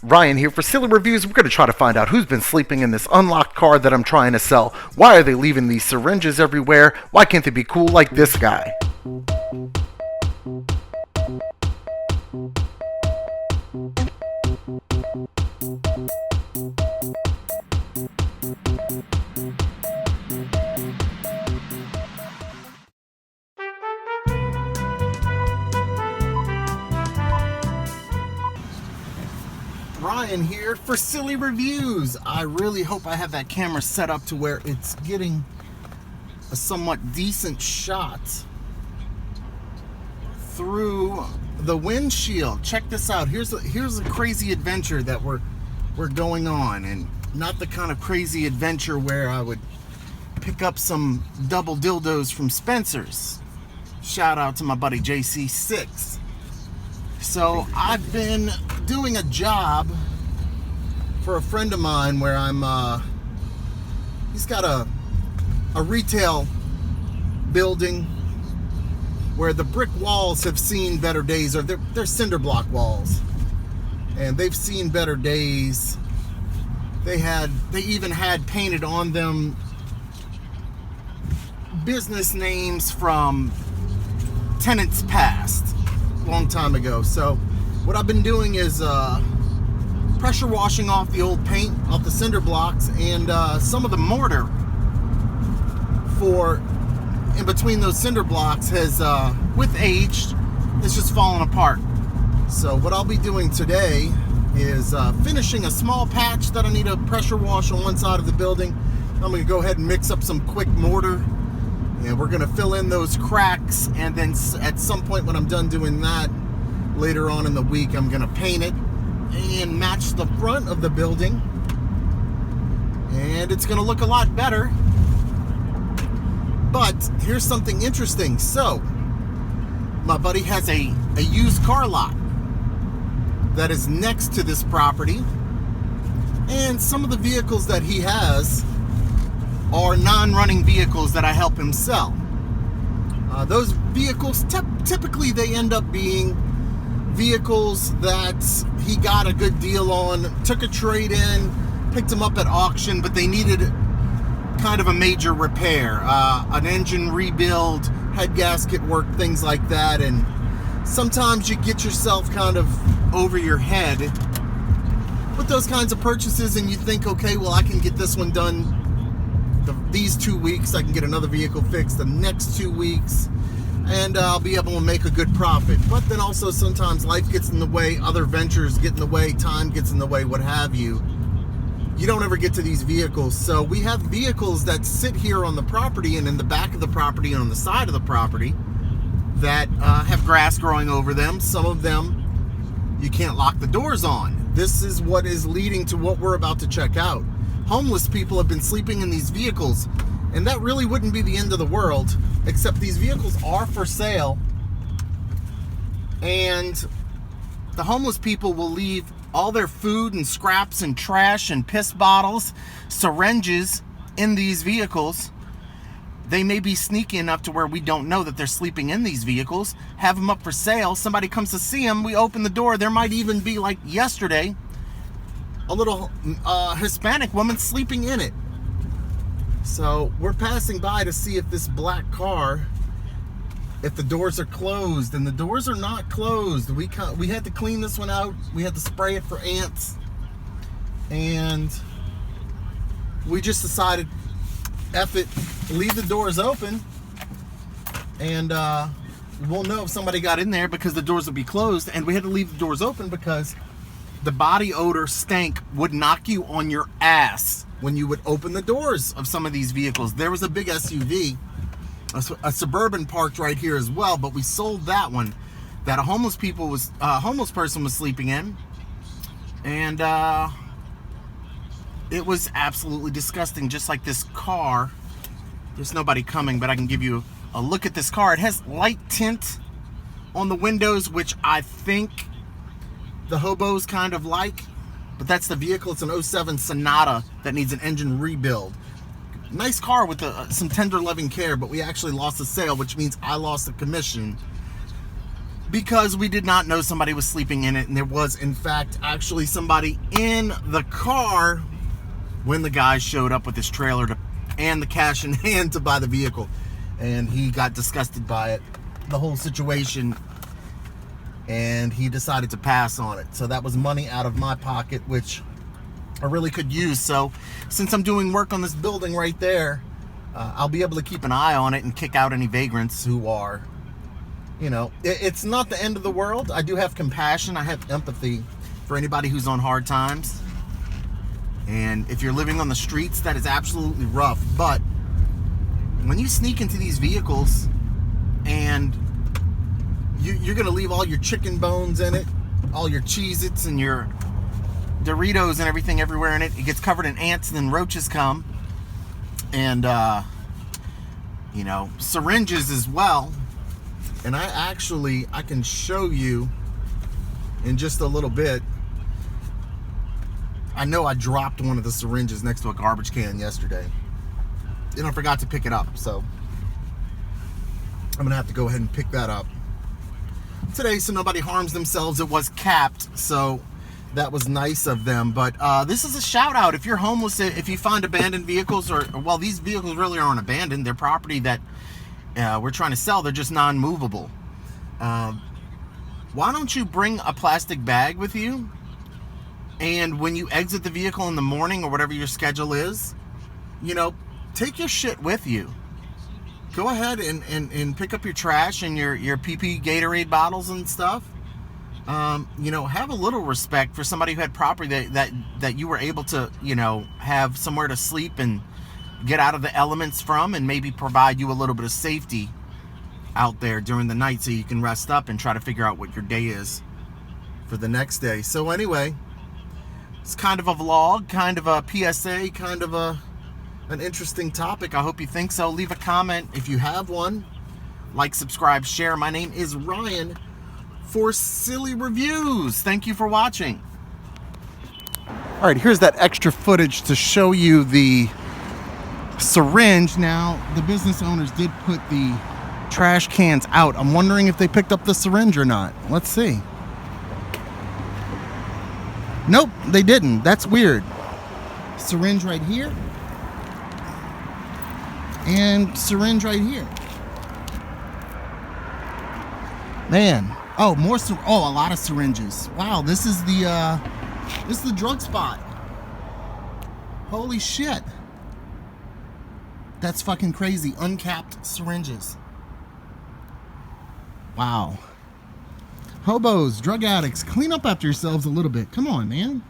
Ryan here for Silly Reviews. We're going to try to find out who's been sleeping in this unlocked car that I'm trying to sell. Why are they leaving these syringes everywhere? Why can't they be cool like this guy? Ryan here for Silly Reviews. I really hope I have that camera set up to where it's getting a somewhat decent shot through the windshield. Check this out. Here's a crazy adventure that we're going on, and not the kind of crazy adventure where I would pick up some double dildos from Spencer's. Shout out to my buddy JC6. So I've been doing a job for a friend of mine where he's got a retail building where the brick walls have seen better days, or they're cinder block walls, and they've seen better days. They even had painted on them business names from tenants past, long time ago. So what I've been doing is pressure washing off the old paint off the cinder blocks, and some of the mortar for in between those cinder blocks has with age it's just fallen apart. So what I'll be doing today is finishing a small patch that I need to pressure wash on one side of the building. I'm going to go ahead and mix up some quick mortar, and we're going to fill in those cracks, and then at some point when I'm done doing that later on in the week, I'm going to paint it and match the front of the building, and it's going to look a lot better. But here's something interesting. So my buddy has a used car lot that is next to this property, and some of the vehicles that he has are non-running vehicles that I help him sell. Those vehicles, typically they end up being vehicles that he got a good deal on, took a trade-in, picked them up at auction, but they needed kind of a major repair, an engine rebuild, head gasket work, things like that. And sometimes you get yourself kind of over your head with those kinds of purchases, and you think, okay, well, I can get this one done these 2 weeks, I can get another vehicle fixed the next 2 weeks, and I'll be able to make a good profit. But then also sometimes life gets in the way, other ventures get in the way, time gets in the way, what have you. You don't ever get to these vehicles. So we have vehicles that sit here on the property and in the back of the property and on the side of the property that have grass growing over them. Some of them you can't lock the doors on. This is what is leading to what we're about to check out. Homeless people have been sleeping in these vehicles, and that really wouldn't be the end of the world, except these vehicles are for sale, and the homeless people will leave all their food and scraps and trash and piss bottles, syringes in these vehicles. They may be sneaky enough to where we don't know that they're sleeping in these vehicles, have them up for sale, somebody comes to see them, we open the door, there might even be, like yesterday, a little Hispanic woman sleeping in it. So we're passing by to see if this black car, if the doors are closed, and the doors are not closed. We had to clean this one out. We had to spray it for ants, and we just decided, F it, leave the doors open, and we'll know if somebody got in there because the doors will be closed. And we had to leave the doors open because the body odor stank would knock you on your ass when you would open the doors of some of these vehicles. There was a big SUV, a Suburban parked right here as well, but we sold that one that a homeless person was sleeping in, and it was absolutely disgusting, just like this car. There's nobody coming, but I can give you a look at this car. It has light tint on the windows, which I think the hobos kind of like, but that's the vehicle. It's an 07 Sonata that needs an engine rebuild. Nice car with some tender loving care, but we actually lost the sale, which means I lost the commission. because we did not know somebody was sleeping in it, and there was, in fact, actually somebody in the car when the guy showed up with his trailer and the cash in hand to buy the vehicle. And he got disgusted by it, the whole situation, and he decided to pass on it. So that was money out of my pocket, which I really could use. So since I'm doing work on this building right there, I'll be able to keep an eye on it and kick out any vagrants who are, it's not the end of the world. I do have compassion. I have empathy for anybody who's on hard times. And if you're living on the streets, that is absolutely rough. But when you sneak into these vehicles and you're going to leave all your chicken bones in it, all your Cheez-Its and your Doritos and everything everywhere in it, it gets covered in ants, and then roaches come. And, syringes as well. And I can show you in just a little bit. I know I dropped one of the syringes next to a garbage can yesterday, and I forgot to pick it up, so I'm gonna have to go ahead and pick that up today so nobody harms themselves. It was capped, so that was nice of them. But this is a shout out. If you're homeless, if you find abandoned vehicles, or well, these vehicles really aren't abandoned, they're property that we're trying to sell. They're just non-movable. Why don't you bring a plastic bag with you? And when you exit the vehicle in the morning, or whatever your schedule is, take your shit with you. Go ahead and pick up your trash and your PP Gatorade bottles and stuff. Have a little respect for somebody who had property that you were able to, have somewhere to sleep and get out of the elements from, and maybe provide you a little bit of safety out there during the night so you can rest up and try to figure out what your day is for the next day. So anyway, it's kind of a vlog, kind of a PSA, kind of an interesting topic. I hope you think so. Leave a comment if you have one. Like, subscribe, share. My name is Ryan for Silly Reviews. Thank you for watching. All right, here's that extra footage to show you the syringe. Now, the business owners did put the trash cans out. I'm wondering if they picked up the syringe or not. Let's see. Nope, they didn't. That's weird. Syringe right here. And syringe right here. Man. Oh, a lot of syringes. Wow, this is the drug spot. Holy shit. That's fucking crazy. Uncapped syringes. Wow. Hobos, drug addicts, clean up after yourselves a little bit. Come on, man.